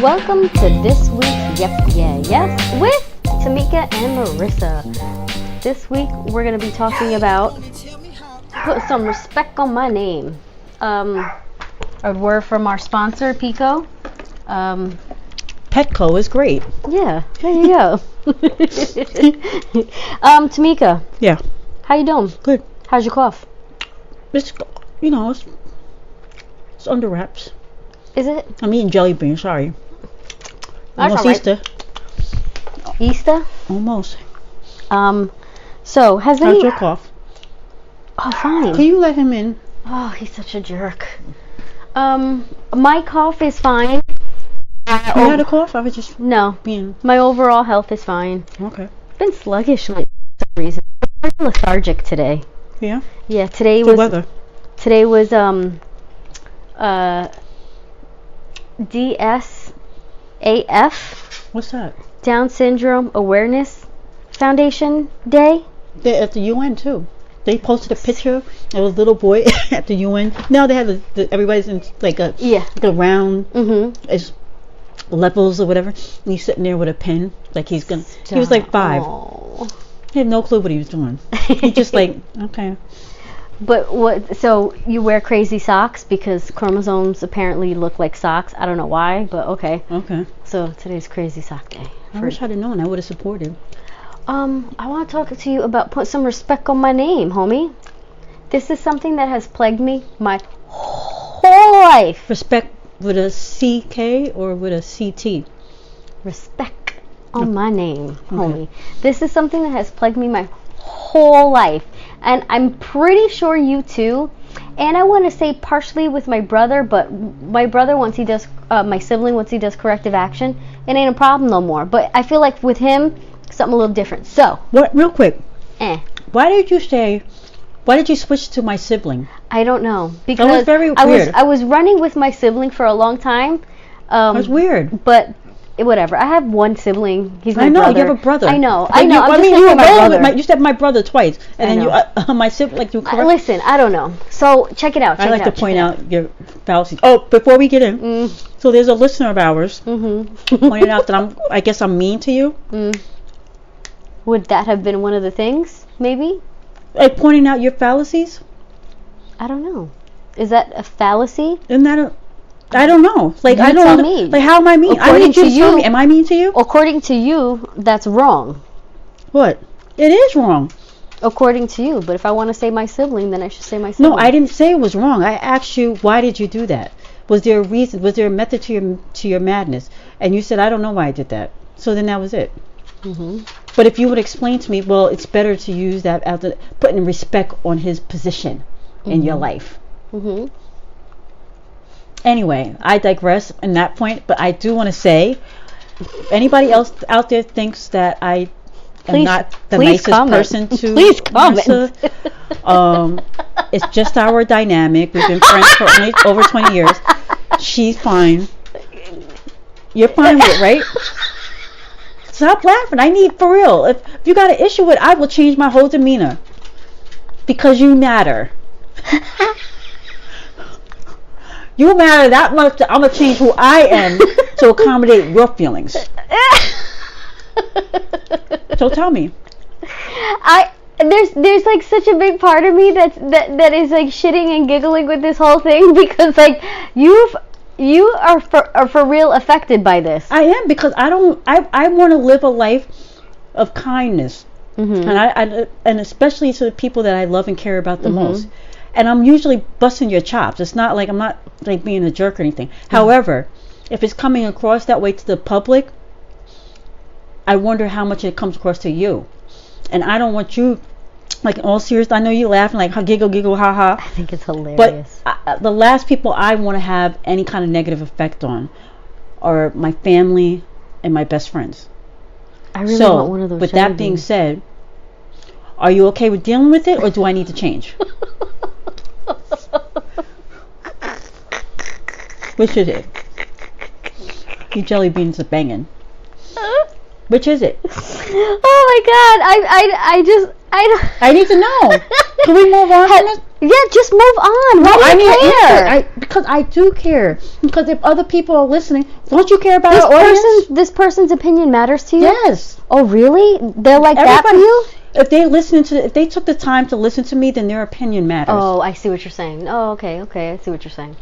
Welcome to this week's Yep, Yeah, Yes with Tamika and Marissa. This week we're going to be talking about put some respect on my name. A word from our sponsor, Pico. Petco is great. Yeah, there you go. Tamika. Yeah. How you doing? Good. How's your cough? It's under wraps. Is it? I'm eating jelly beans, sorry. That's Almost all right. Easter. Easter? Almost. So has How's your cough? Oh, fine. Can you let him in? Oh, he's such a jerk. My cough is fine. You had a cough? I was just being... My overall health is fine. Okay. Been sluggish lately for some reason. I'm lethargic today. Yeah? Yeah, today The was... weather. Today was, DSAF. What's that? Down Syndrome Awareness Foundation Day. They're at the UN, too. They posted a picture of a little boy at the UN. Now they have everybody's in like a round it's levels or whatever. And he's sitting there with a pen, like he was like 5. Oh. He had no clue what he was doing. He just like, okay. But what? So you wear crazy socks because chromosomes apparently look like socks. I don't know why, but okay. Okay. So today's crazy sock day. I wish I'd have known. I would have supported. I want to talk to you about put some respect on my name, homie. This is something that has plagued me my whole life. Respect with a CK or with a CT? Respect on my name, homie. This is something that has plagued me my whole life. And I'm pretty sure you too. And I want to say partially with my brother, but my brother, once he does, my sibling, once he does corrective action, it ain't a problem no more. But I feel like with him, something a little different. So. What? Real quick. Why did you switch to my sibling? I don't know. Because that was very weird. I was running with my sibling for a long time. That's weird. But whatever. I have one sibling. He's my brother. I know, you have a brother. I know. You said my brother twice, and then you my sibling. Like you correct. Listen, I don't know. So check it out. I like to point out your fallacies. Oh, before we get in, so there's a listener of ours pointed out that I guess I'm mean to you. Would that have been one of the things? Maybe. Like pointing out your fallacies. I don't know. Is that a fallacy? Isn't that I don't know. Like you I don't tell know. me. Like how am I mean? According to you, am I mean to you? According to you, that's wrong. What? It is wrong. According to you, but if I want to say my sibling, then I should say my sibling. No, I didn't say it was wrong. I asked you, why did you do that? Was there a reason? Was there a method to your madness? And you said, I don't know why I did that. So then that was it. But if you would explain to me, well, it's better to use that as putting respect on his position in your life. Anyway, I digress in that point, but I do want to say, if anybody else out there thinks that I am not the nicest person to please comment. Marissa, it's just our dynamic. We've been friends for only over 20 years. She's fine. You're fine with it, right? Stop laughing. I need, for real. If you got an issue with it, I will change my whole demeanor. Because you matter. You matter that much that I'm going to change who I am to accommodate your feelings. So tell me. There's like such a big part of me that is like shitting and giggling with this whole thing because like you are for real affected by this. I am, because I want to live a life of kindness, and especially to the people that I love and care about the most. And I'm usually busting your chops. It's not like I'm not like being a jerk or anything. However, if it's coming across that way to the public, I wonder how much it comes across to you. And I don't want you, like in all seriousness, I know you laughing like giggle, ha ha. I think it's hilarious. But the last people I want to have any kind of negative effect on are my family and my best friends. I really want one of those. With that being said, are you okay with dealing with it, or do I need to change? Which is it? You jelly beans are banging. Which is it? Oh my god! I need to know. Can we move on? Yeah, just move on. Why do you care? Because I do care. Because if other people are listening, don't you care about our audience? This person's opinion matters to you? Yes. Oh, really? They're like that for you? If they took the time to listen to me, then their opinion matters. Oh, I see what you're saying. Oh, okay, I see what you're saying.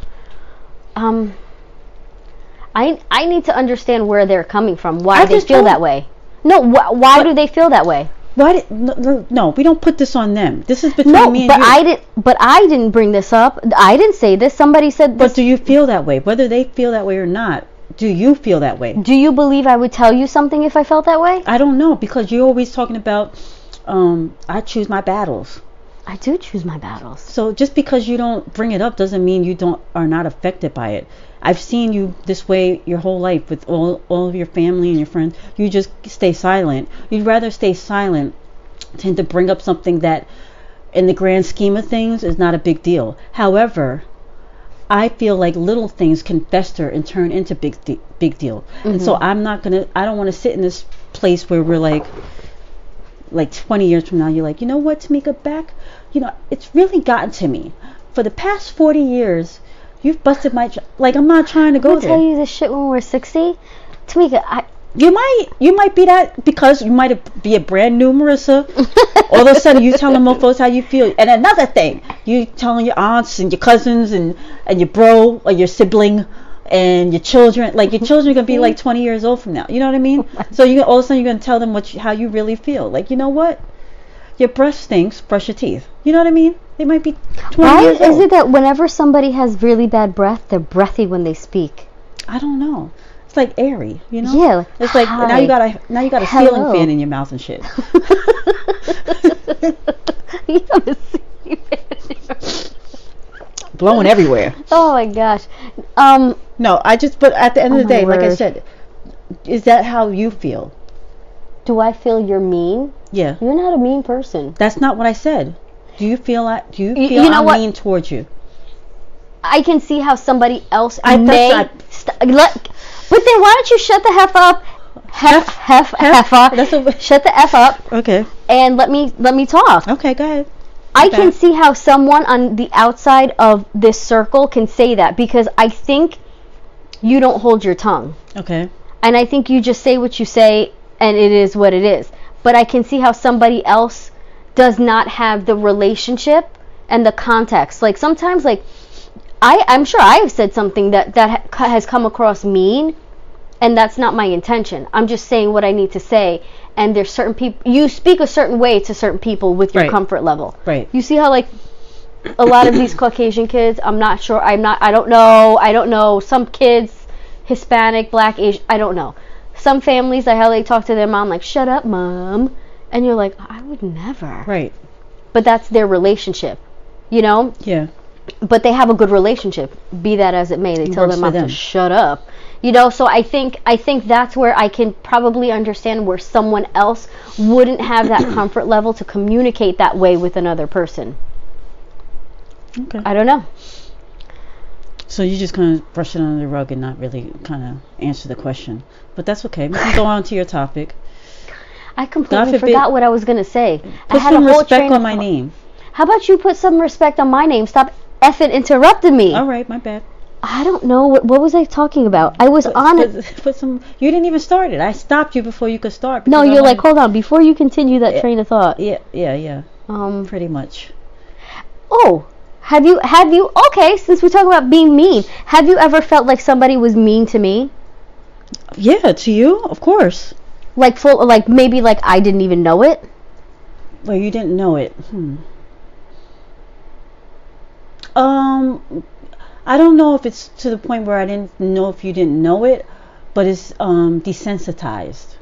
I need to understand where they're coming from. Why they feel that way? No, why do they feel that way? No, we don't put this on them. This is between me and you. But I didn't bring this up. I didn't say this. Somebody said this. But do you feel that way? Whether they feel that way or not, do you feel that way? Do you believe I would tell you something if I felt that way? I don't know, because you're always talking about, I choose my battles. I do choose my battles. So just because you don't bring it up doesn't mean you are not affected by it. I've seen you this way your whole life with all of your family and your friends. You just stay silent. You'd rather stay silent than to bring up something that in the grand scheme of things is not a big deal. However, I feel like little things can fester and turn into big deal. Mm-hmm. And so I don't want to sit in this place where we're like 20 years from now, you're like, you know what, Tamika, it's really gotten to me. For the past 40 years, you've busted my I'm not trying to go there. I'll tell you this shit when we're 60. Tamika, you might be that, because you might be a brand new Marissa. All of a sudden you telling mofos how you feel. And another thing, you telling your aunts and your cousins and your bro or your sibling and your children, your children are gonna be 20 years old from now. You know what I mean? So all of a sudden you're gonna tell them how you really feel. You know what? Your breath stinks, brush your teeth. You know what I mean? They might be 20 years old. Why is it that whenever somebody has really bad breath, they're breathy when they speak? I don't know. It's like airy, you know? Yeah. It's like now you got a ceiling fan in your mouth and shit. You have a ceiling fan in your mouth. Blowing everywhere. Oh my gosh. No, but at the end of the day, like I said, is that how you feel? Do I feel you're mean? Yeah. You're not a mean person. That's not what I said. Do you feel I'm mean towards you? I can see how somebody else but then why don't you shut the F up? Shut the F up. Okay. And let me talk. Okay, go ahead. I can see how someone on the outside of this circle can say that, because I think you don't hold your tongue. Okay. And I think you just say what you say, and it is what it is. But I can see how somebody else does not have the relationship and the context. Sometimes, I'm sure I have said something that has come across mean, and that's not my intention. I'm just saying what I need to say. And there's certain people, you speak a certain way to certain people with your comfort level. Right. You see how a lot of these Caucasian kids, I don't know. Some kids, Hispanic, Black, Asian, I don't know. Some families, how they talk to their mom, shut up, mom. And you're like, I would never. Right. But that's their relationship, Yeah. But they have a good relationship, be that as it may. They tell their mom to shut up. So I think that's where I can probably understand where someone else wouldn't have that comfort level to communicate that way with another person. Okay. I don't know. So you just kind of brush it under the rug and not really kind of answer the question. But that's okay. We can go on to your topic. I completely forgot what I was going to say. Put some respect on my name. How about you put some respect on my name? Stop effing interrupting me. All right, my bad. I don't know. What was I talking about? I was on it. You didn't even start it. I stopped you before you could start. No, you're hold on. Before you continue that train of thought. Yeah. Pretty much. Oh, have you, okay, since we talk about being mean, have you ever felt like somebody was mean to me? Yeah, to you? Of course. Maybe I didn't even know it? Well, you didn't know it. I don't know if it's to the point where I didn't know if you didn't know it, but it's desensitized.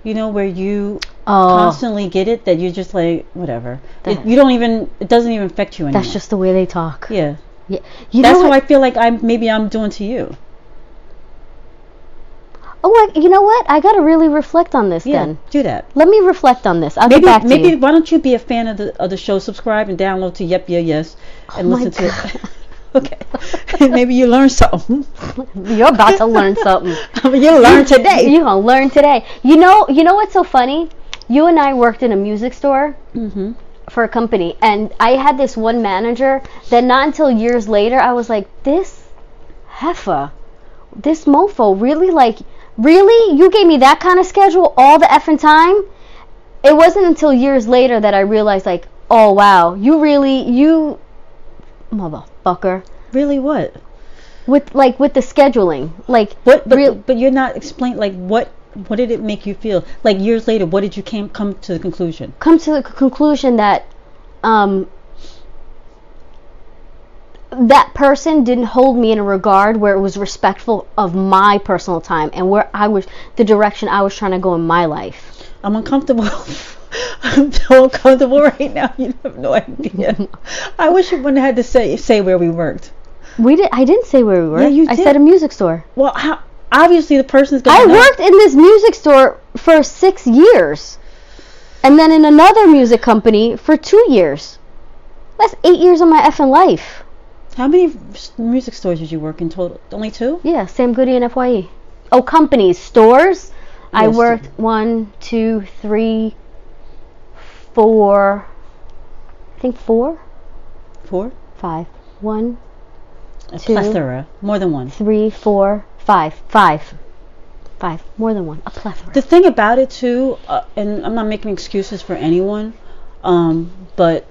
Where you constantly get it, that you're just whatever. It doesn't even affect you anymore. That's just the way they talk. Yeah. That's how I feel like I'm doing to you. Oh, you know what? I got to really reflect on this then. Do that. Let me reflect on this. I'll get back to you. Maybe why don't you be a fan of the show, subscribe and download to Yep Yeah Yes and listen to it. Okay. Maybe you learn something. You're about to learn something. You'll learn today. You're going to learn today. You know what's so funny? You and I worked in a music store for a company, and I had this one manager that not until years later I was like, this heifer, this mofo, really, like, really? You gave me that kind of schedule all the effing time? It wasn't until years later that I realized, like, oh wow, you motherfucker. Really what? With the scheduling, like what? But you're not explaining, like, what did it make you feel? Like, years later, what did you come to the conclusion? Come to the conclusion that that person didn't hold me in a regard where it was respectful of my personal time and where the direction I was trying to go in my life. I'm uncomfortable. I'm so uncomfortable right now. You have no idea. I wish you wouldn't have had to say where we worked. I didn't say where we worked. Yeah, you did. I said a music store. Well, obviously the person's going to know. I worked in this music store for 6 years. And then in another music company for 2 years. That's 8 years of my effing life. How many music stores did you work in total? Only 2? Yeah, Sam Goody and FYE. Oh, companies. Stores? Yes. I worked 1, 2, 3, 4. I think 4? 4? 5. 1, a 2, plethora. More than one. 3, 4, 5. 5. More than one. A plethora. The thing about it too, and I'm not making excuses for anyone, but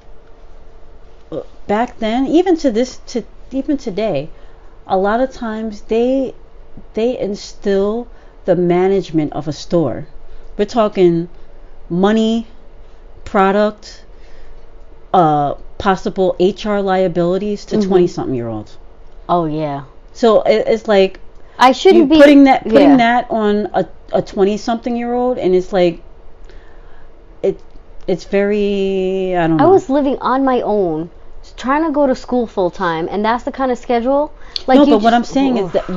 back then, even today, a lot of times they instill the management of a store. We're talking money, product, possible HR liabilities to 20-something-year-olds. Oh yeah. So it's like I shouldn't be putting that on a 20-something-year-old, and it's like it's very, I don't know. I was living on my own, trying to go to school full time, and that's the kind of schedule. Like, no, but what I'm saying is that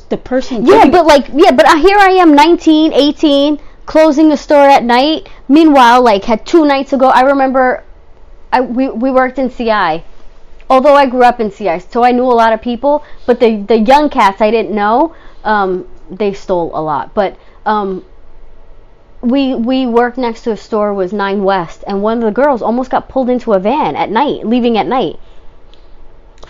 the person. Yeah, but here I am, 19, 18, closing the store at night. Meanwhile, like, had 2 nights ago, I remember we worked in CI. Although I grew up in CI, so I knew a lot of people, but the young cats I didn't know, they stole a lot. But we worked next to a store, was 9 West, and one of the girls almost got pulled into a van at night, leaving at night.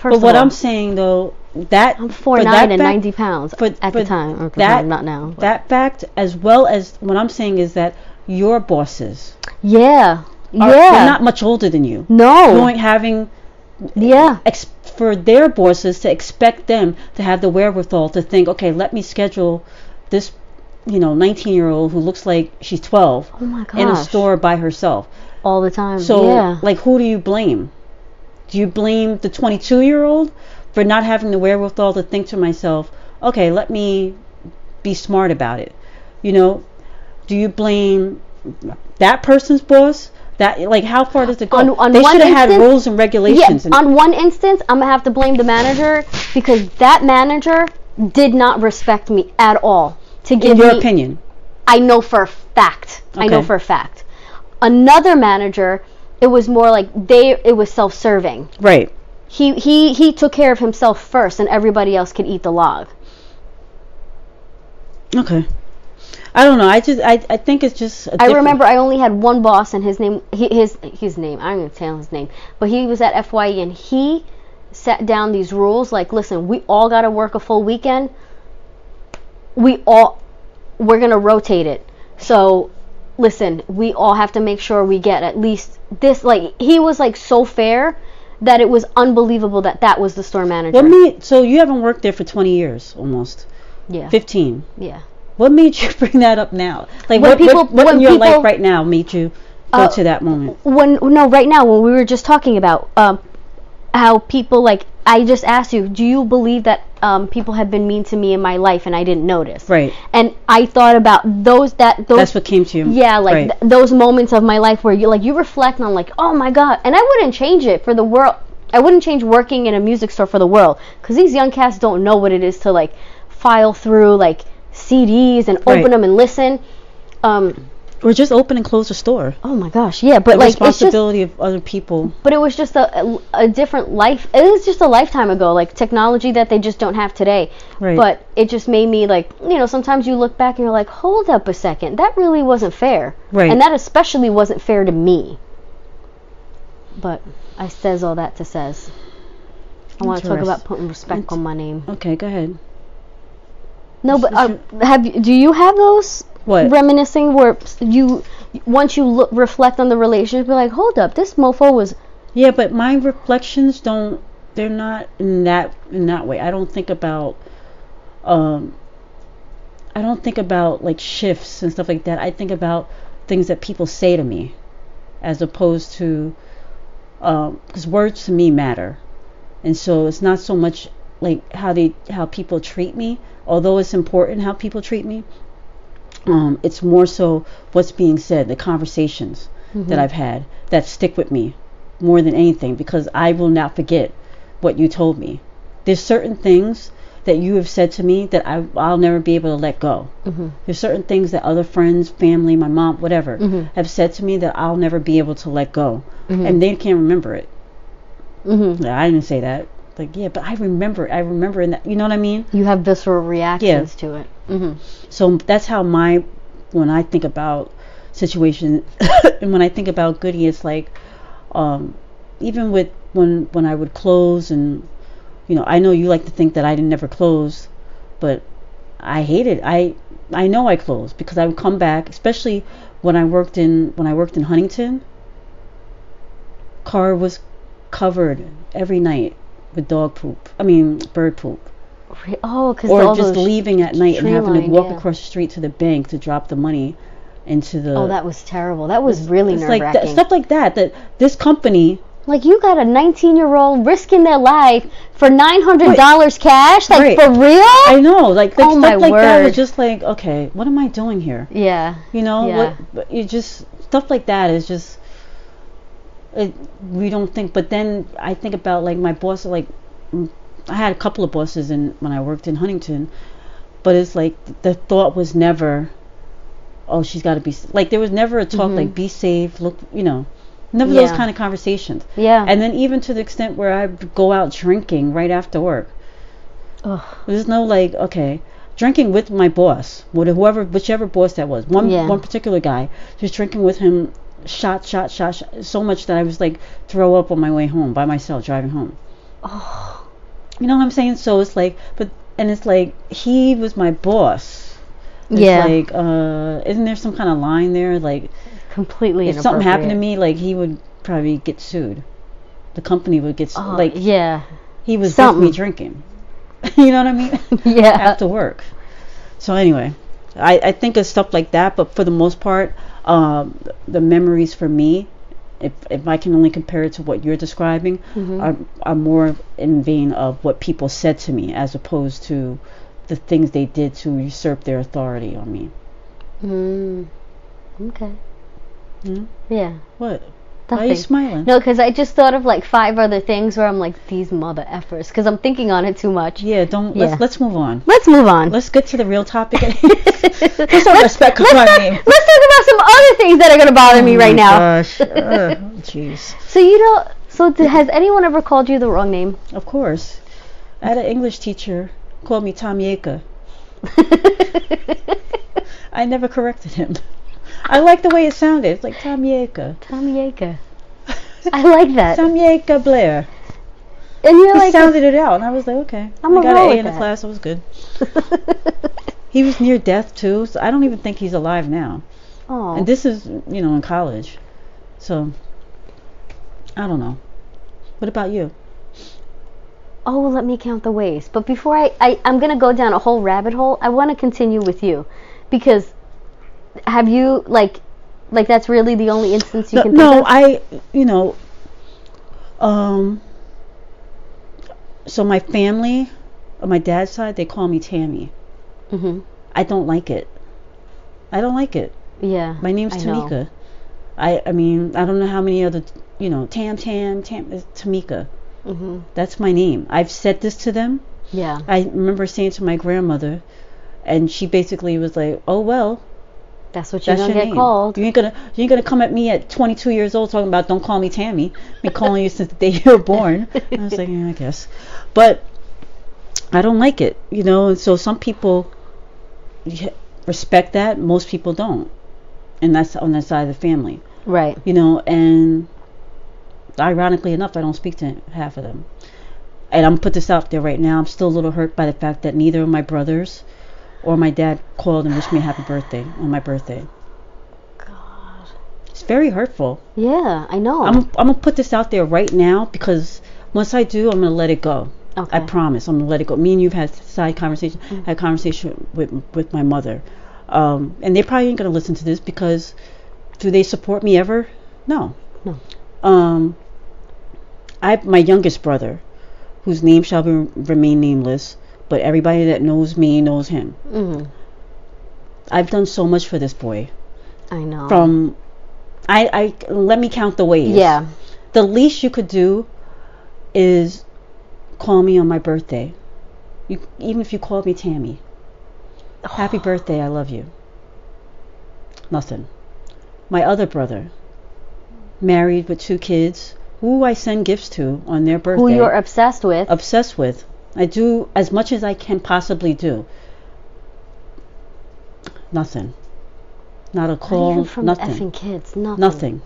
But what I'm saying though, that I'm 4'9" and 90 pounds at the time. Okay, that, not now. But. That fact, as well as what I'm saying, is that your bosses, they're not much older than you. No, for their bosses to expect them to have the wherewithal to think, okay, let me schedule this 19-year-old who looks like she's 12 in a store by herself all the time. So like, who do you blame? Do you blame the 22-year-old for not having the wherewithal to think to myself, okay, let me be smart about it? Do you blame that person's boss? That, like, how far does it go? They should have had rules and regulations. Yeah, on one instance, I'm going to have to blame the manager, because that manager did not respect me at all. In your opinion? I know for a fact. Okay. I know for a fact. Another manager, it was more like it was self-serving. Right. He took care of himself first, and everybody else could eat the log. Okay. I don't know. I think it's just. I remember I only had one boss, and his name. His name. I'm going to tell his name, but he was at FYE, and he set down these rules. Like, listen, we all got to work a full weekend. We're going to rotate it. So, listen, we all have to make sure we get at least this. Like, he was like so fair that it was unbelievable that was the store manager. So you haven't worked there for 20 years almost. Yeah. 15. Yeah. What made you bring that up now? Like, what in your life right now made you go to that moment? Right now, when we were just talking about how people, like, I just asked you, do you believe that people have been mean to me in my life and I didn't notice? Right. And I thought about those. That's what came to you. Yeah, like those moments of my life where you reflect on, like, oh my God. And I wouldn't change it for the world. I wouldn't change working in a music store for the world, because these young cats don't know what it is to, like, file through, like, CDs and open them and listen. Or just open and close the store. Oh my gosh, yeah, but the like responsibility of other people. But it was just a different life. It was just a lifetime ago, like technology that they just don't have today. Right. But it just made me like, sometimes you look back and you're like, hold up a second, that really wasn't fair. Right. And that especially wasn't fair to me. But I says all that to says. I want to talk about putting respect on my name. Okay, go ahead. No, but do you have those? What? Reminiscing where once you reflect on the relationship, you're like, hold up, this mofo was. Yeah, but my reflections they're not in that way. I don't think about like shifts and stuff like that. I think about things that people say to me, as opposed to because words to me matter, and so it's not so much like how people treat me, although it's important how people treat me. It's more so what's being said, the conversations that I've had that stick with me more than anything, because I will not forget what you told me. There's certain things that you have said to me that I'll never be able to let go. There's certain things that other friends, family, my mom, whatever, have said to me that I'll never be able to let go. And they can't remember it. I didn't say that. Like, yeah, but I remember in that, you know what I mean? You have visceral reactions to it. So that's how when I think about situations, and when I think about Goody, it's like, even with when I would close, and I know you like to think that I didn't never close, but I hate it. I know I closed because I would come back, especially when I worked in Huntington. Car was covered every night with bird poop. Oh, because or just leaving at night and having to walk yeah. across the street to the bank to drop the money into the. Oh, that was terrible. That was really nerve-wracking. Like stuff like that. That this company. Like, you got a 19-year-old risking their life for $900 cash? Like, for real? I know. Like oh, stuff like word. that was just like, okay, what am I doing here? Yeah. Yeah. What you just stuff like that is just. We don't think, but then I think about like my boss. Like, I had a couple of bosses when I worked in Huntington, but it's like the thought was never, oh, she's got to be like, there was never a talk like be safe, look, never those kind of conversations. Yeah. And then even to the extent where I would go out drinking right after work. Ugh. There's no like, okay, drinking with my boss, whichever boss that was, one particular guy, just drinking with him. Shot, so much that I was like throw up on my way home by myself driving home. Oh, you know what I'm saying? So it's like, it's like he was my boss. It's like, isn't there some kind of line there? Like, completely. If something happened to me, like he would probably get sued. The company would get sued. Like, yeah, he was with me drinking. You know what I mean? Yeah. After work. So anyway, I think of stuff like that, but for the most part. The memories for me, if I can only compare it to what you're describing, are more in vein of what people said to me as opposed to the things they did to usurp their authority on me. Okay. Yeah. What? Nothing. Why are you smiling? No, because I just thought of like 5 other things where I'm like, these mother effers, because I'm thinking on it too much. Yeah, let's move on. Let's move on. Let's get to the real topic. Let's talk respect my name. Let's talk about some other things that are going to bother me right now. Gosh. Jeez. So has anyone ever called you the wrong name? Of course. I had an English teacher called me Tamieka. I never corrected him. I like the way it sounded. It's like Tamieka. Tamieka. I like that. Tamieka Blair. And you're like, sounded it out, and I was like, okay. I got an A in the class. I was good. He was near death too, so I don't even think he's alive now. Oh. And this is, in college. So, I don't know. What about you? Oh, let me count the ways. But before I'm going to go down a whole rabbit hole, I want to continue with you. Because have you, like that's really the only instance you can think of? So my family, on my dad's side, they call me Tammy. I don't like it. Yeah. My name's Tamika. I mean, I don't know how many other, Tam, is Tamika. That's my name. I've said this to them. Yeah. I remember saying to my grandmother, and she basically was like, oh, well, That's what you're gonna get called. You ain't gonna come at me at 22 years old talking about don't call me Tammy. I've been calling you since the day you were born. I was like, yeah, I guess. But I don't like it, and so some people respect that, most people don't. And that's on that side of the family. Right. And ironically enough, I don't speak to half of them. And I'm gonna put this out there right now. I'm still a little hurt by the fact that neither of my brothers or my dad called and wished me a happy birthday on my birthday. God. It's very hurtful. Yeah, I know. I'm gonna put this out there right now because once I do, I'm gonna let it go. Okay. I promise. I'm gonna let it go. Me and you've had side conversation. I had a conversation with my mother, and they probably ain't gonna listen to this because do they support me ever? No. My youngest brother, whose name shall remain nameless, but everybody that knows me knows him. Mm-hmm. I've done so much for this boy. I know. I let me count the ways. Yeah. The least you could do is call me on my birthday. Even if you called me Tammy. Happy birthday, I love you. Nothing. My other brother, married with 2 kids, who I send gifts to on their birthday. Who you're obsessed with. Obsessed with. I do as much as I can possibly do. Nothing. Not a call. Not even from nothing. effing kids. Nothing. Nothing.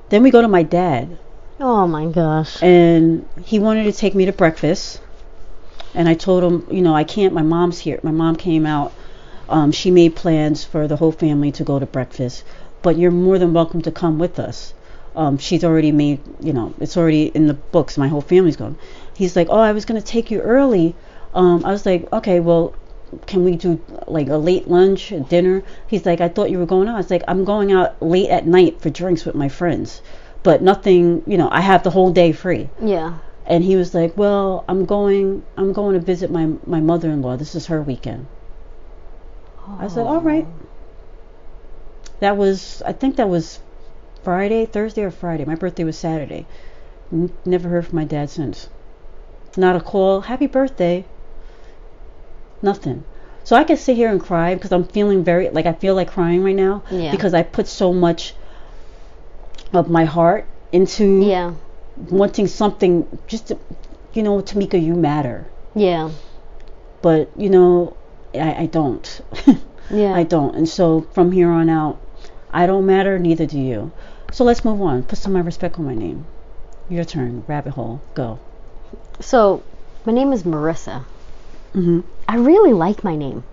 Then we go to my dad. Oh my gosh. And he wanted to take me to breakfast. And I told him, I can't. My mom's here. My mom came out. She made plans for the whole family to go to breakfast. But you're more than welcome to come with us. She's already made, it's already in the books. My whole family's going. He's like, oh, I was going to take you early. I was like, okay, well, can we do like a late lunch, a dinner? He's like, I thought you were going out. I was like, I'm going out late at night for drinks with my friends. But nothing, I have the whole day free. Yeah. And he was like, well, I'm going to visit my mother-in-law. This is her weekend. Oh. I said, all right. I think that was Thursday or Friday. My birthday was Saturday. Never heard from my dad since. Not a call. Happy birthday. Nothing. So I can sit here and cry because I'm feeling I feel like crying right now. Yeah. Because I put so much of my heart into wanting something just to, Tamika, you matter. Yeah. But, I don't. Yeah. I don't. And so from here on out, I don't matter, neither do you. So let's move on. Put some of my respect on my name. Your turn. Rabbit hole. Go. So, my name is Marissa. Mm-hmm. I really like my name.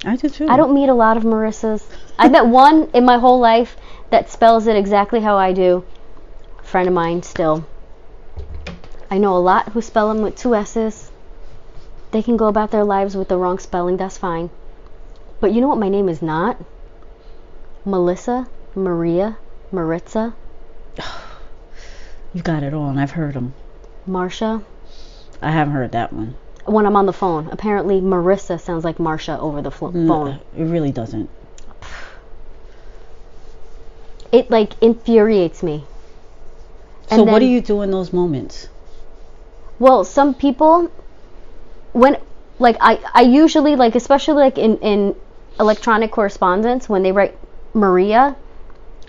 I do too. I don't meet a lot of Marissas. I met one in my whole life that spells it exactly how I do. Friend of mine still. I know a lot who spell them with 2 S's. They can go about their lives with the wrong spelling. That's fine. But you know what my name is not? Melissa, Maria, Maritza. You got it on. I've heard them. Marsha. I haven't heard that one. When I'm on the phone. Apparently Marissa sounds like Marsha over the phone. No, it really doesn't. It infuriates me. So what do you do in those moments? Well, some people, when I usually especially in electronic correspondence, when they write Maria,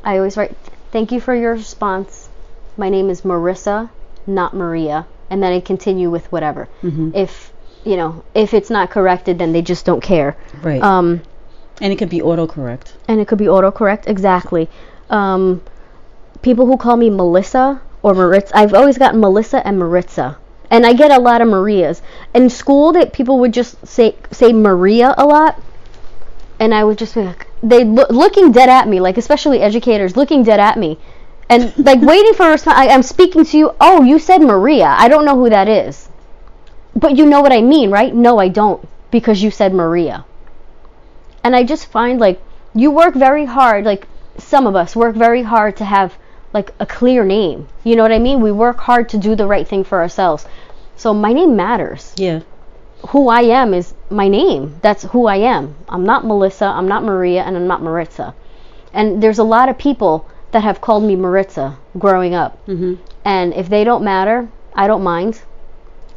I always write, thank you for your response. My name is Marissa, not Maria. And then I continue with whatever. Mm-hmm. If it's not corrected, then they just don't care. Right. And it could be autocorrect. Exactly. People who call me Melissa or Maritza, I've always gotten Melissa and Maritza. And I get a lot of Marias. In school, that people would just say Maria a lot. And I would just be like, looking dead at me, especially educators looking dead at me. And waiting for a response. I'm speaking to you. Oh, you said Maria. I don't know who that is. But you know what I mean, right? No, I don't. Because you said Maria. And I just find you work very hard. Some of us work very hard to have a clear name. You know what I mean? We work hard to do the right thing for ourselves. So my name matters. Yeah. Who I am is my name. That's who I am. I'm not Melissa. I'm not Maria. And I'm not Maritza. And there's a lot of people that have called me Maritza growing up. Mm-hmm. And if they don't matter, I don't mind.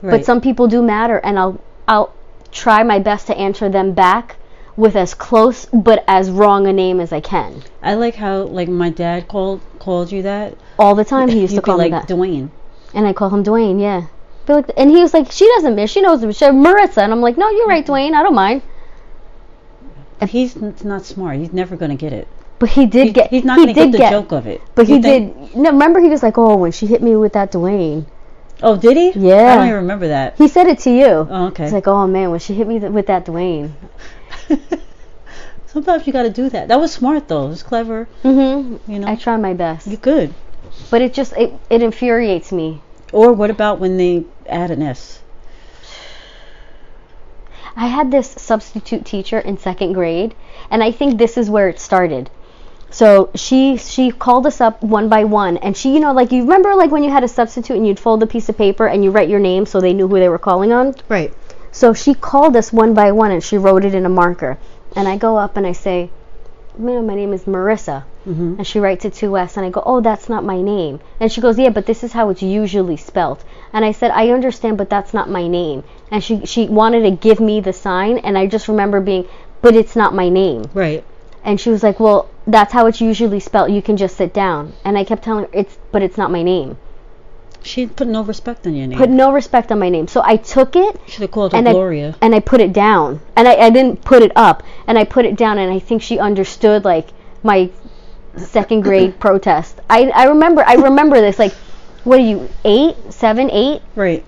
Right. But some people do matter, and I'll try my best to answer them back with as close but as wrong a name as I can. I like how like my dad called you that All the time he used to call me like that. Dwayne. And I call him Dwayne, yeah. And he was like, she doesn't miss, she knows Marissa. And I'm like, no, you're right, Dwayne, I don't mind. He's not smart. He's never going to get it. But he did get. He's not going to get the joke of it. But he did. No, remember he was like, oh, when she hit me with that Dwayne. Oh, did he? Yeah. I don't even remember that. He said it to you. Oh, okay. He's like, oh man, when she hit me with that Dwayne. Sometimes you got to do that. That was smart though. It was clever. Mm-hmm. You know. I try my best. You could. But it infuriates me. Or what about when they add an S? I had this substitute teacher in 2nd grade, and I think this is where it started. So she called us up one by one, and she, you know, like, you remember like when you had a substitute and you'd fold a piece of paper and you write your name so they knew who they were calling on? Right. So she called us one by one and she wrote it in a marker. And I go up and I say, my name is Marissa. Mm-hmm. And she writes it 2S, and I go, oh, that's not my name. And she goes, yeah, but this is how it's usually spelt. And I said, I understand, but that's not my name. And she wanted to give me the sign, and I just remember being, but it's not my name. Right. And she was like, well, that's how it's usually spelt. You can just sit down. And I kept telling her, but it's not my name. She put no respect on your name. Put no respect on my name. So I took it. Should have called her Gloria. And I put it down. And I didn't put it up. And I put it down, and I think she understood, like, my 2nd grade protest. I remember this, like, what are you, 7, 8? Right.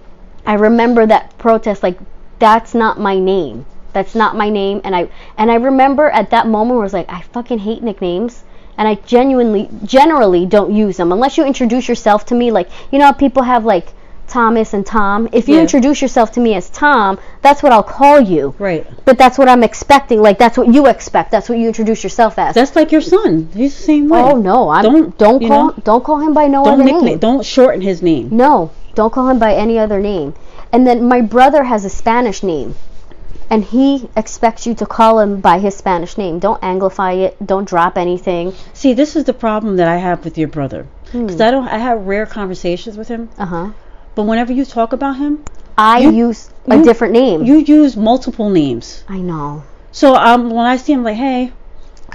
I remember that protest, like, that's not my name. That's not my name. And I remember at that moment where I was like, I fucking hate nicknames. And I generally don't use them unless you introduce yourself to me. Like, you know how people have like Thomas and Tom? If you introduce yourself to me as Tom, that's what I'll call you. Right. But that's what I'm expecting. Like, that's what you expect. That's what you introduce yourself as. That's like your son. He's the same way. Oh no, don't call him by no other name. Don't shorten his name. No, don't call him by any other name. And then my brother has a Spanish name. And he expects you to call him by his Spanish name. Don't anglify it. Don't drop anything. See, this is the problem that I have with your brother. Because I have rare conversations with him. Uh-huh. But whenever you talk about him, I use a different name. You use multiple names. I know. So when I see him, like, hey,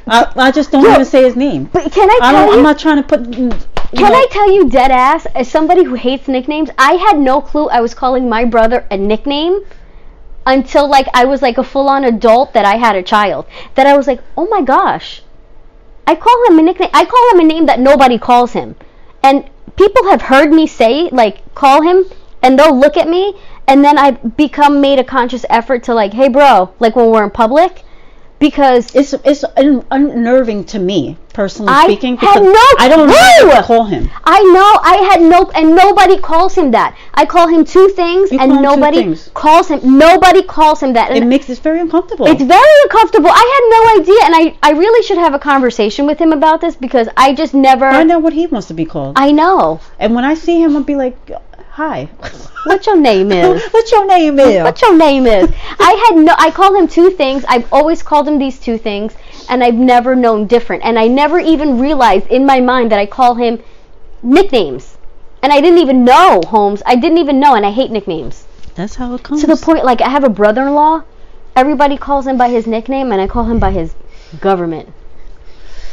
I just don't even say his name. But can I tell you? I'm not trying to put. Can I tell you, dead ass, as somebody who hates nicknames, I had no clue I was calling my brother a nickname until like I was like a full-on adult that I had a child. That I was like, oh my gosh, I call him a nickname. I call him a name that nobody calls him. And people have heard me say, like, call him, and they'll look at me, and then I made a conscious effort to like, hey bro, like when we're in public, because it's unnerving to me, personally speaking, because I don't know what to call him. I know, I had and nobody calls him that. I call him 2 things, and nobody calls him. Nobody calls him that. And it makes it very uncomfortable. It's very uncomfortable. I had no idea, and I really should have a conversation with him about this, because I just never. I know what he wants to be called. I know. And when I see him, I'll be like, hi. What your name is? What your name is? What your name is? I call him 2 things. I've always called him these 2 things, and I've never known different. And I never even realized in my mind that I call him nicknames. And I didn't even know, Holmes. I didn't even know, and I hate nicknames. That's how it comes. To the point, like, I have a brother-in-law. Everybody calls him by his nickname, and I call him by his government.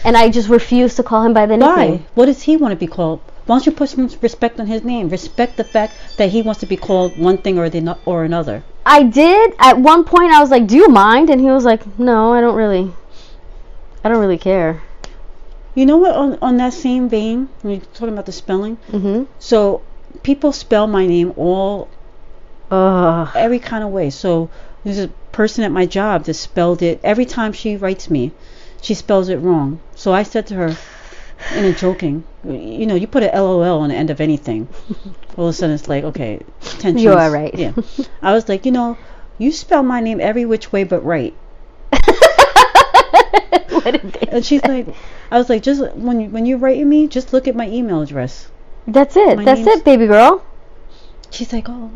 And I just refuse to call him by the nickname. Why? What does he want to be called? Why don't you put some respect on his name? Respect the fact that he wants to be called one thing or another. I did. At one point, I was like, do you mind? And he was like, no, I don't really care. You know what, on that same vein, when you're talking about the spelling, so people spell my name every kind of way. So there's a person at my job that spelled it, every time she writes me, she spells it wrong. So I said to her, in a joking, you know, you put a LOL on the end of anything, all of a sudden it's like, okay, tensions. You are right. Yeah. I was like, you know, you spell my name every which way but right. What did they and she's say? like, I was like, just when you're writing me, just look at my email address. That's it. That's it, baby girl. She's like, oh.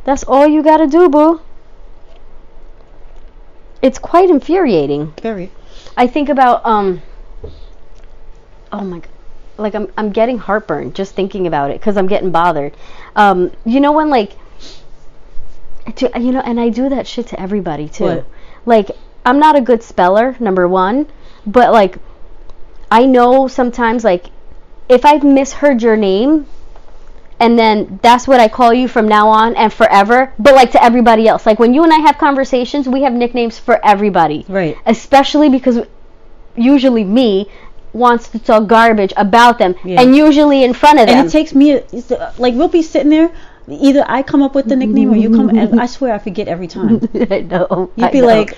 That's all you gotta do, boo. It's quite infuriating. Very. I think about oh my god, like I'm getting heartburn just thinking about it because I'm getting bothered. You know when like, you know, and I do that shit to everybody too. What? Like I'm not a good speller, number one, but like I know sometimes like if I've misheard your name, and then that's what I call you from now on and forever, but like to everybody else. Like when you and I have conversations, we have nicknames for everybody. Right. Especially because usually me wants to talk garbage about them, and usually in front of them. And it takes me, like we'll be sitting there, either I come up with the nickname or you come, and I swear I forget every time. I know. You'd be like,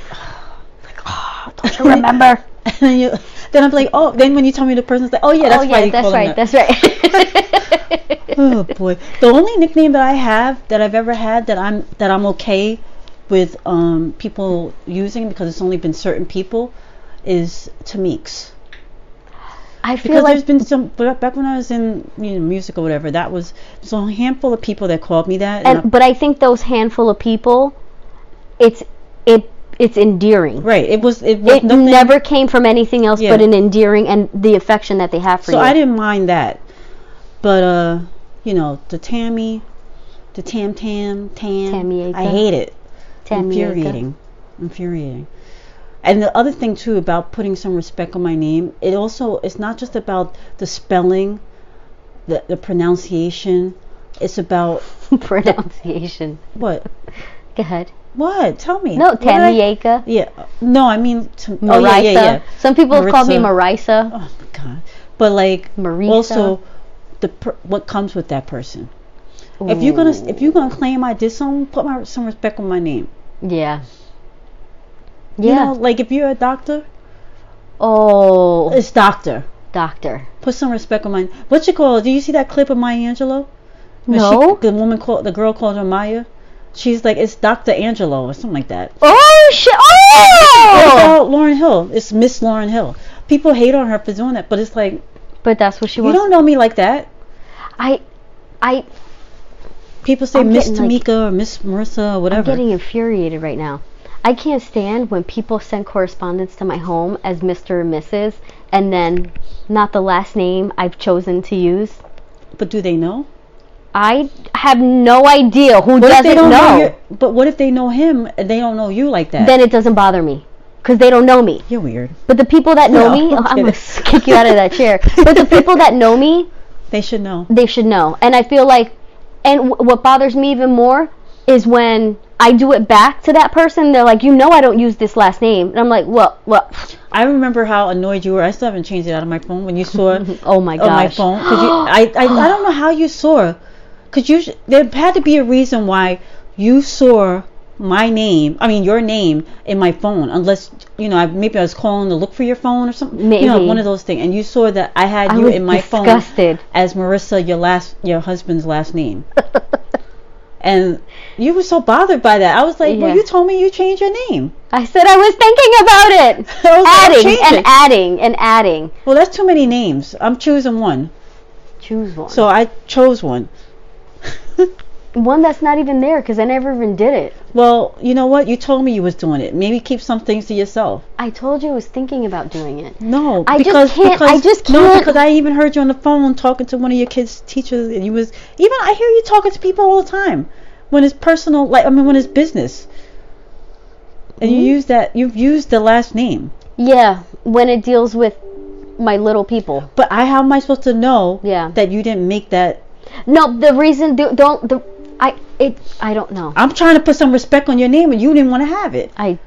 oh, don't you remember? And then I'm like, oh, then when you tell me the person's like, oh yeah, that's right. That's right. Oh boy. The only nickname that I have, that I've ever had, that I'm okay with people using, because it's only been certain people, is Tamix. I feel because like there's been some, back when I was in music or whatever, there's a handful of people that called me that. But I think those handful of people, it's endearing. Right. It never came from anything else but an endearing and the affection that they have for you. So I didn't mind that. But the Tammy, the Tam, Tamieka. I hate it. Tamieka. Infuriating. And the other thing too about putting some respect on my name, it's not just about the spelling, the pronunciation. It's about pronunciation. What? Go ahead. What? Tell me. No, Tamieka. Yeah. No, I mean Marisa. Yeah. Some people have called me Marisa. Oh my God. But like Marisa. Also what comes with that person. Ooh. If you're gonna claim I did something, put some respect on my name. Yeah. You know, like if you're a doctor. Oh. It's doctor. Doctor. Put some respect on my. What you call it? Do you see that clip of Maya Angelou? No. The girl called her Maya. She's like, it's Dr. Angelo or something like that. Oh shit! Oh. Lauryn Hill. It's Miss Lauryn Hill. People hate on her for doing that, but it's like. But that's what she wants. You don't know me like that. People say Miss Tamika or Miss Marissa or whatever. I'm getting infuriated right now. I can't stand when people send correspondence to my home as Mr. and Mrs. and then not the last name I've chosen to use. But do they know? I have no idea who doesn't know. But what if they know him and they don't know you like that? Then it doesn't bother me because they don't know me. You're weird. But the people that know me, I'm going to kick you out of that chair. But the people that know me, they should know. They should know. And I feel like, and what bothers me even more is when I do it back to that person. They're like, I don't use this last name. And I'm like, what? I remember how annoyed you were. I still haven't changed it out of my phone when you saw oh my gosh. On my phone. I don't know how you saw. Because there had to be a reason why you saw your name in my phone. Unless, maybe I was calling to look for your phone or something. Maybe. One of those things. And you saw that I had you in my phone as Marissa, your husband's last name. And you were so bothered by that. I was like, well, you told me you changed your name. I said I was thinking about it. Adding. Well, that's too many names. I'm choosing one. Choose one. So I chose one. One that's not even there because I never even did it. Well, you know what? You told me you was doing it. Maybe keep some things to yourself. I told you I was thinking about doing it. No, I just can't. No, because I even heard you on the phone talking to one of your kids' teachers, and I hear you talking to people all the time when it's personal, when it's business. And you've used the last name. Yeah, when it deals with my little people. But how am I supposed to know that you didn't make that? No, the reason I don't know. I'm trying to put some respect on your name, and you didn't want to have it. I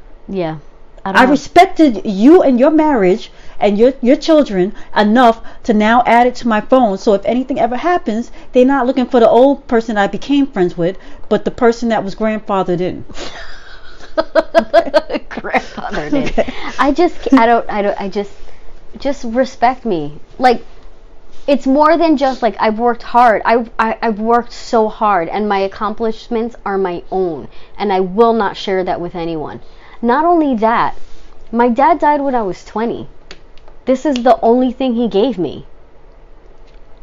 respected you and your marriage and your children enough to now add it to my phone. So if anything ever happens, they're not looking for the old person I became friends with, but the person that was grandfathered in. Grandfathered in. Okay. Just respect me. Like, it's more than just like I've worked hard. I've worked so hard, and my accomplishments are my own, and I will not share that with anyone. Not only that, my dad died when I was 20. This is the only thing he gave me.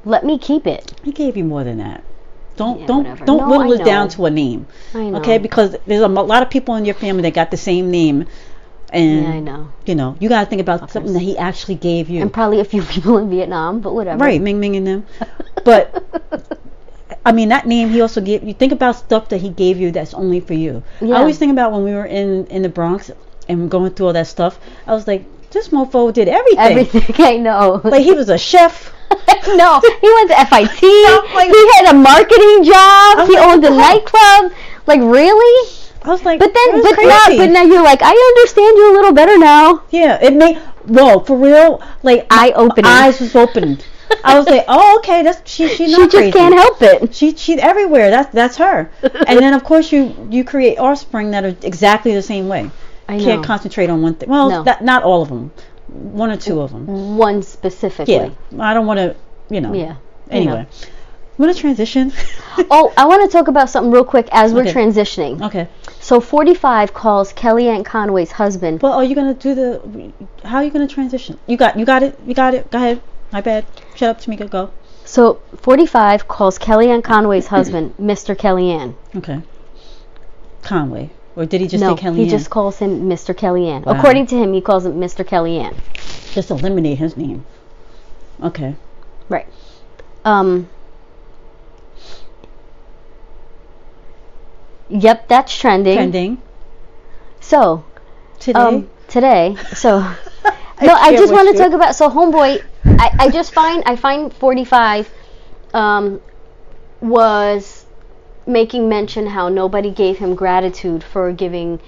Let me keep it. He gave you more than that. Don't whittle it down to a name. I know. Okay, because there's a lot of people in your family that got the same name. And, I know. You got to think about something that he actually gave you. And probably a few people in Vietnam, but whatever. Right, Ming Ming and them. But, that name he also gave you. Think about stuff that he gave you that's only for you. Yeah. I always think about when we were in the Bronx, and going through all that stuff, I was like, this mofo did everything. Everything, I know. Like, he was a chef. No, he went to FIT. He had a marketing job. He owned a nightclub. Like, really? I was like, but now you're like, I understand you a little better now. Yeah, it made, for real, like, eye-opening. Eyes was opened. I was like, oh, okay, she not She just crazy. can't help it. She's everywhere. That's her. And then of course you create offspring that are exactly the same way. I know. Can't concentrate on one thing. Well, No. not all of them. One or two of them. One specifically. Yeah. I don't want to, Yeah. Anyway, I'm gonna transition. Oh, I want to talk about something real quick as we're transitioning. Okay. So 45 calls Kellyanne Conway's husband. Well, are you gonna do how are you gonna transition? You got it. Go ahead. My bad. Shut up, Tamika. Go. So 45 calls Kellyanne Conway's husband Mr. Kellyanne. Okay. Conway. Or did he just say Kellyanne? No, he just calls him Mr. Kellyanne. Wow. According to him, he calls him Mr. Kellyanne. Just eliminate his name. Okay. Right. Yep, that's trending. So, today, so no, I just want to talk about, so homeboy, I find 45 was making mention how nobody gave him gratitude for giving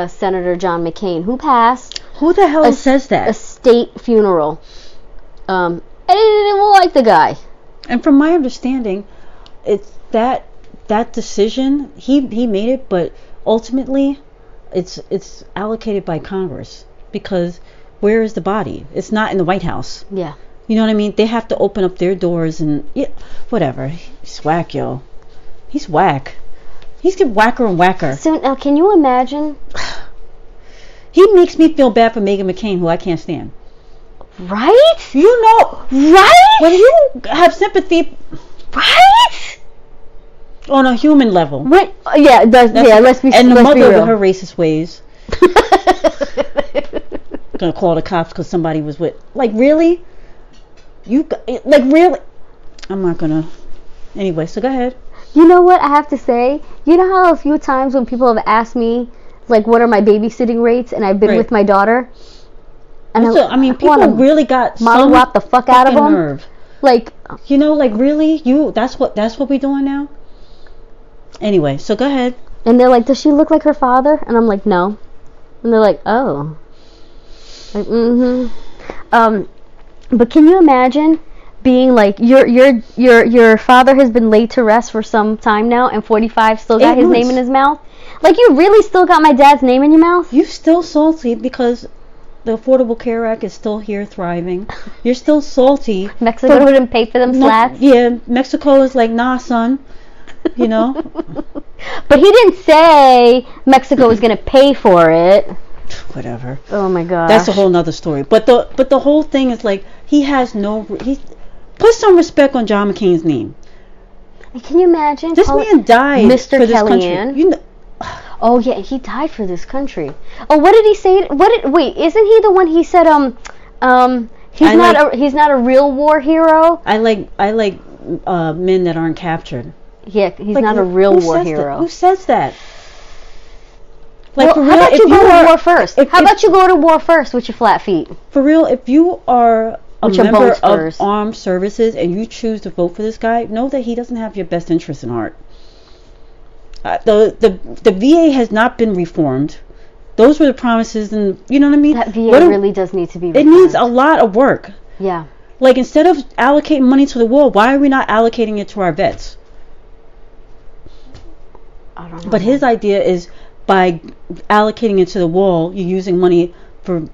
Senator John McCain, who passed. Who the hell says that? A state funeral. And he didn't like the guy. And from my understanding, it's that decision, he made it, but ultimately it's allocated by Congress, because where is the body? It's not in the White House. Yeah. You know what I mean? They have to open up their doors and whatever. He's whack, yo. He's whack. He's getting whacker and whacker. So now, can you imagine? He makes me feel bad for Meghan McCain, who I can't stand. Right? You know, right? When you have sympathy, right? On a human level. What? Yeah, let's be. And the let's mother be real. with her racist ways. Gonna call the cops because somebody was with. Like, really? Really? I'm not gonna. Anyway, so go ahead. You know what I have to say? You know how a few times when people have asked me, like, what are my babysitting rates, and I've been with my daughter, and people really got molly whop the fuck out of them. Nerve. Like, really, that's what we're doing now. Anyway, so go ahead. And they're like, does she look like her father? And I'm like, no. And they're like, oh. Like, but can you imagine being like, your father has been laid to rest for some time now, and 45 still got his name in his mouth? Like, you really still got my dad's name in your mouth? You're still salty because the Affordable Care Act is still here thriving. You're still salty. Mexico didn't pay for them slats? Yeah, Mexico is like, nah, son. You know? But he didn't say Mexico was going to pay for it. Whatever. Oh my god. That's a whole nother story. But the whole thing is like, he put some respect on John McCain's name. Can you imagine? This man died Mr. for this Kellyanne. country. Oh yeah, he died for this country. Oh, what did he say? Wait, isn't he the one he said he's not a real war hero? I like men that aren't captured. Yeah, he's not a real war hero. Who says that? Like, well, how about you go to war first? How about you go to war first with your flat feet? For real, if you are a member of armed services and you choose to vote for this guy, know that he doesn't have your best interest in heart. The VA has not been reformed. Those were the promises, and you know what I mean? That VA really does need to be reformed. It needs a lot of work. Yeah. Like, instead of allocating money to the war, why are we not allocating it to our vets? I don't know. But his idea is, by allocating it to the wall, you're using money for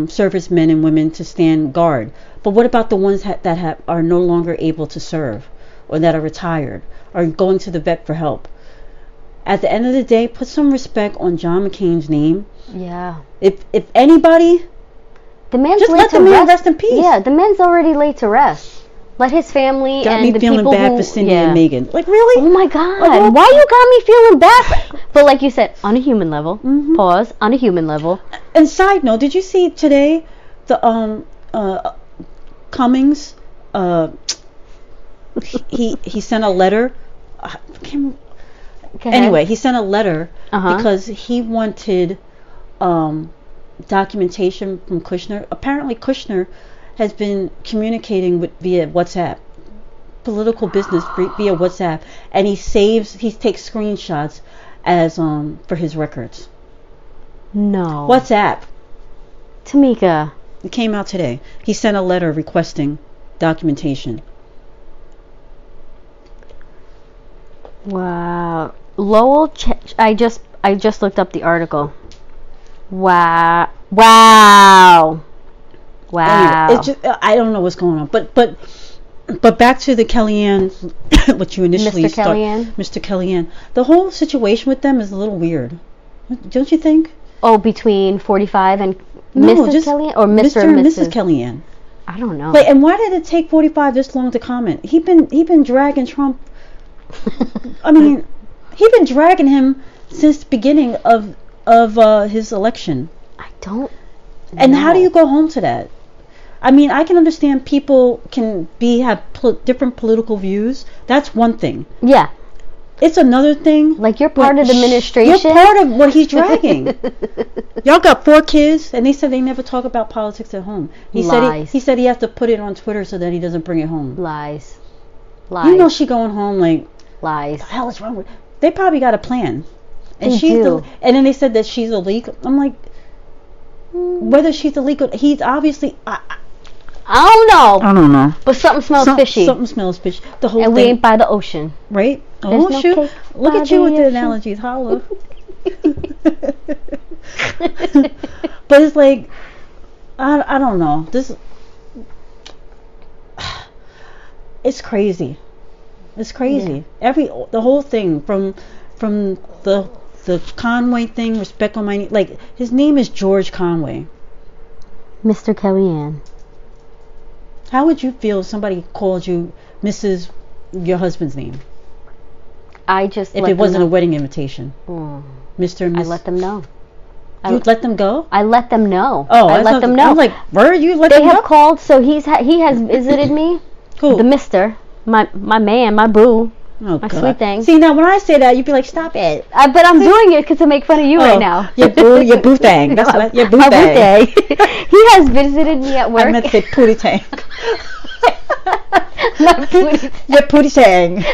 servicemen and women to stand guard. But what about the ones that are no longer able to serve, or that are retired, or going to the vet for help? At the end of the day, put some respect on John McCain's name. Yeah. If anybody, the man's just let the man rest in peace. Yeah, the man's already laid to rest. Let his family got and me the feeling people bad for Cindy and Megan. Like, really? Oh my god! Why you got me feeling bad? But like you said, on a human level. Mm-hmm. Pause. On a human level. And side note, did you see today the Cummings? He sent a letter. Anyway, he sent a letter because he wanted documentation from Kushner. Apparently, Kushner has been communicating via WhatsApp, political business via WhatsApp, and he takes screenshots as for his records. No. WhatsApp. Tamika. It came out today. He sent a letter requesting documentation. Wow. Lowell. I just looked up the article. Wow. Wow. Wow. Anyway, it's just, I don't know what's going on, but back to the Kellyanne, what you initially Mr. Kellyanne. Mr. Kellyanne. The whole situation with them is a little weird, don't you think? Oh, between 45 and No, Mrs. just Kellyanne or Mr. and and Mrs. Kellyanne. I don't know. Wait, and why did it take 45 this long to comment? He been dragging Trump. I mean, he been dragging him since the beginning of his election. I don't. And know. how do you go home to that? I mean, I can understand people can have different political views. That's one thing. Yeah. It's another thing. Like you're part of the administration. You're part of what he's dragging. Y'all got 4 kids, and they said they never talk about politics at home. Lies. He said he has to put it on Twitter so that he doesn't bring it home. Lies. You know she going home like. Lies. What the hell is wrong with? They probably got a plan. And They do. And then they said that she's illegal. I'm like, whether she's illegal, he's obviously. I don't know. I don't know. But something smells fishy. Something smells fishy. The whole and thing. we ain't by the ocean. Right? There's Oh no shoot! cake Look by at you the with the ocean. analogies, holla. But it's like, I don't know. It's crazy. It's crazy. Yeah. The whole thing from the Conway thing, respect on my name. Like his name is George Conway. Mr. Kellyanne. How would you feel if somebody called you Mrs. your husband's name? If it wasn't a wedding invitation. Mr. and Miss. I let them know. You'd let them go? I let them know. Oh, I let them know. I'm like, where you let them go? They have called, so he has visited me. Who? The Mister, my man, my boo, oh, my God. sweet thing. See, now when I say that, you'd be like, stop it. But I'm doing it because to make fun of you right now. Your boo thing. That's what your boo My thing. boo thing. He has visited me at work. I meant to say pooty tank. My booty. Your pooty tang.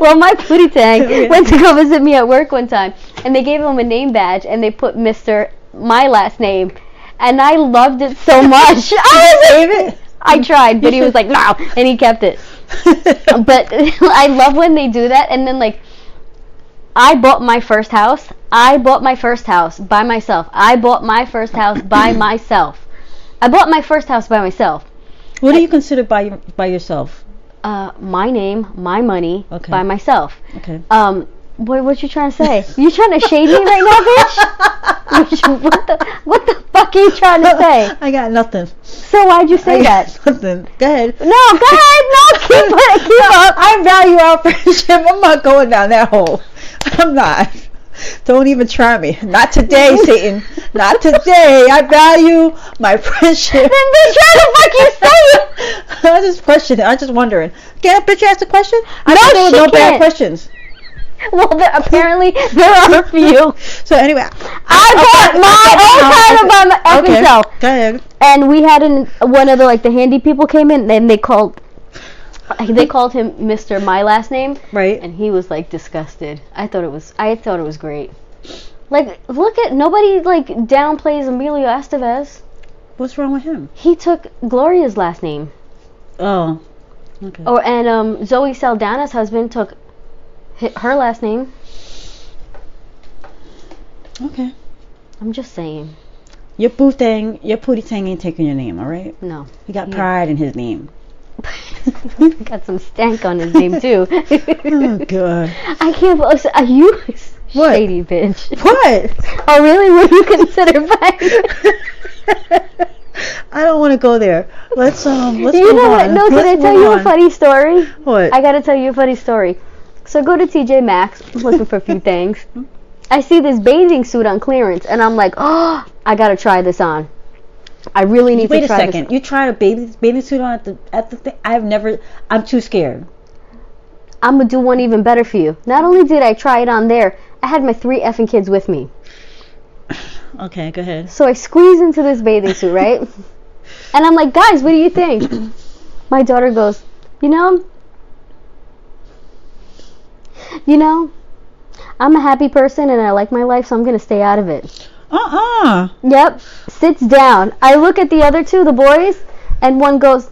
Well, my pooty tang went to go visit me at work one time, and they gave him a name badge, and they put Mr. my last name, and I loved it so much. I tried, but he was like, no, and he kept it. But I love when they do that, and then like, I bought my first house by myself. I bought my first house by myself. What do you consider by yourself? My name, my money, okay. By myself. Okay. What you trying to say? You trying to shade me right now, bitch? What the fuck are you trying to say? I got nothing. So why'd you say that? Nothing. Go ahead. No, go ahead. No, keep up. I value our friendship. I'm not going down that hole. I'm not. Don't even try me. Not today, Satan. Not today. I value my friendship. Then bitch, how the fuck you say it? I'm just questioning. I'm just wondering. Can't bitch ask a question? I No, thought there were no she bad can't. questions. Well, apparently there are a few. So anyway, I bought my own title by myself. Go ahead. And we had one of the handy people came in, and they called him Mr. my last name. Right. And he was like disgusted. I thought it was great. Like, look at nobody downplays Emilio Estevez. What's wrong with him? He took Gloria's last name. Oh. Okay. Oh, and Zoe Saldana's husband took her last name. Okay. I'm just saying. Your pooty tang ain't taking your name, all right? No. He got pride in his name. Got some stank on his name too. Oh God. I can't believe. Are you What? shady bitch? What? Oh really? What do you consider bad? I don't want to go there. Let's You move know what? on. No, can I Let's tell move you on. a funny story? What? I gotta tell you a funny story. So I go to TJ Maxx looking for a few things. I see this bathing suit on clearance, and I'm like, oh, I gotta try this on. I really need to try this. Wait a second. You tried a bathing suit on at the thing? I'm too scared. I'm gonna do one even better for you. Not only did I try it on there, I had my 3 effing kids with me. Okay, go ahead. So I squeeze into this bathing suit, right? And I'm like, guys, what do you think? My daughter goes, you know, I'm a happy person and I like my life, so I'm going to stay out of it. Yep. Sits down. I look at the other 2, the boys, and one goes,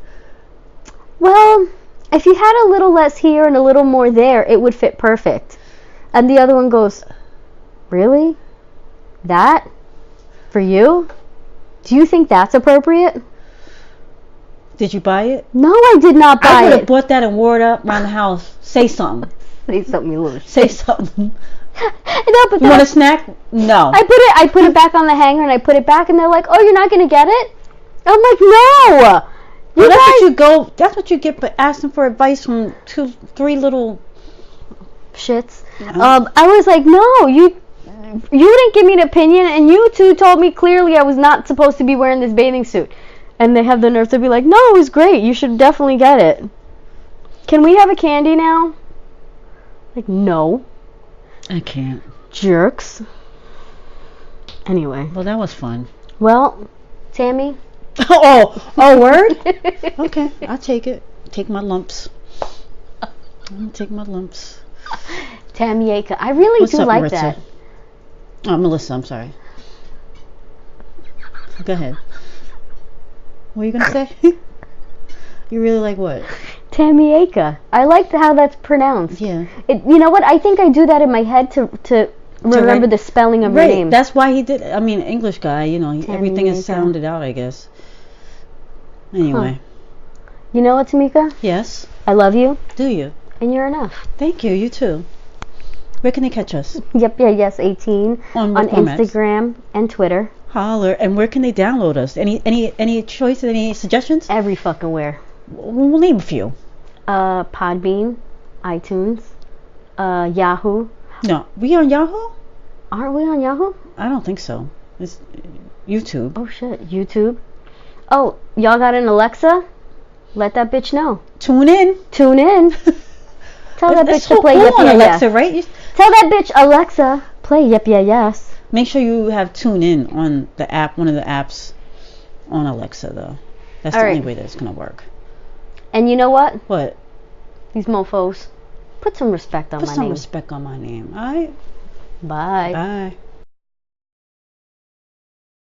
well, if you had a little less here and a little more there, it would fit perfect. And the other one goes, really? That? For you? Do you think that's appropriate? Did you buy it? No, I did not buy it. I would have bought that and wore it up around the house. Say something. Say something, you little Say something. No, but you want a snack? No. I put it back on the hanger and I put it back and they're like, oh, you're not going to get it? I'm like, no. That's what you get for asking for advice from 3 little shits. I was like, no, you didn't give me an opinion, and you 2 told me clearly I was not supposed to be wearing this bathing suit. And they have the nerve to be like, no, it was great. You should definitely get it. Can we have a candy now? Like, no. I can't. Jerks. Anyway. Well, that was fun. Well, Tammy. Oh, word? Okay, I'll take it. Take my lumps. I'm take my lumps. Tamieka. I really do like Maritza? that. Oh, Melissa, I'm sorry. Go ahead. What are you going to say? You really like what? Tamieka. I like how that's pronounced. Yeah. You know what? I think I do that in my head to remember the spelling of your name. That's why he did. I mean, English guy, everything is sounded out, I guess. Anyway. Huh. You know what, Tamika? Yes. I love you. Do you? And you're enough. Thank you. You too. Where can they catch us? Yes, 18 on Instagram and Twitter. Holler. And where can they download us? Any choices? Any suggestions? Every fucking where. We'll name a few. Podbean, iTunes, Yahoo. No, we on Yahoo? Aren't we on Yahoo? I don't think so. It's YouTube. Oh shit, YouTube. Oh, y'all got an Alexa? Let that bitch know. Tune in. Tell that bitch to play Yep Yeah Alexa, Yes. Right? Tell that bitch, Alexa, play Yep Yeah Yes. Make sure you have Tune In on the app, one of the apps on Alexa, though. That's the only way that it's going to work. And you know what? What? These mofos. Put some respect on my name. Put some respect on my name. All right. Bye. Bye.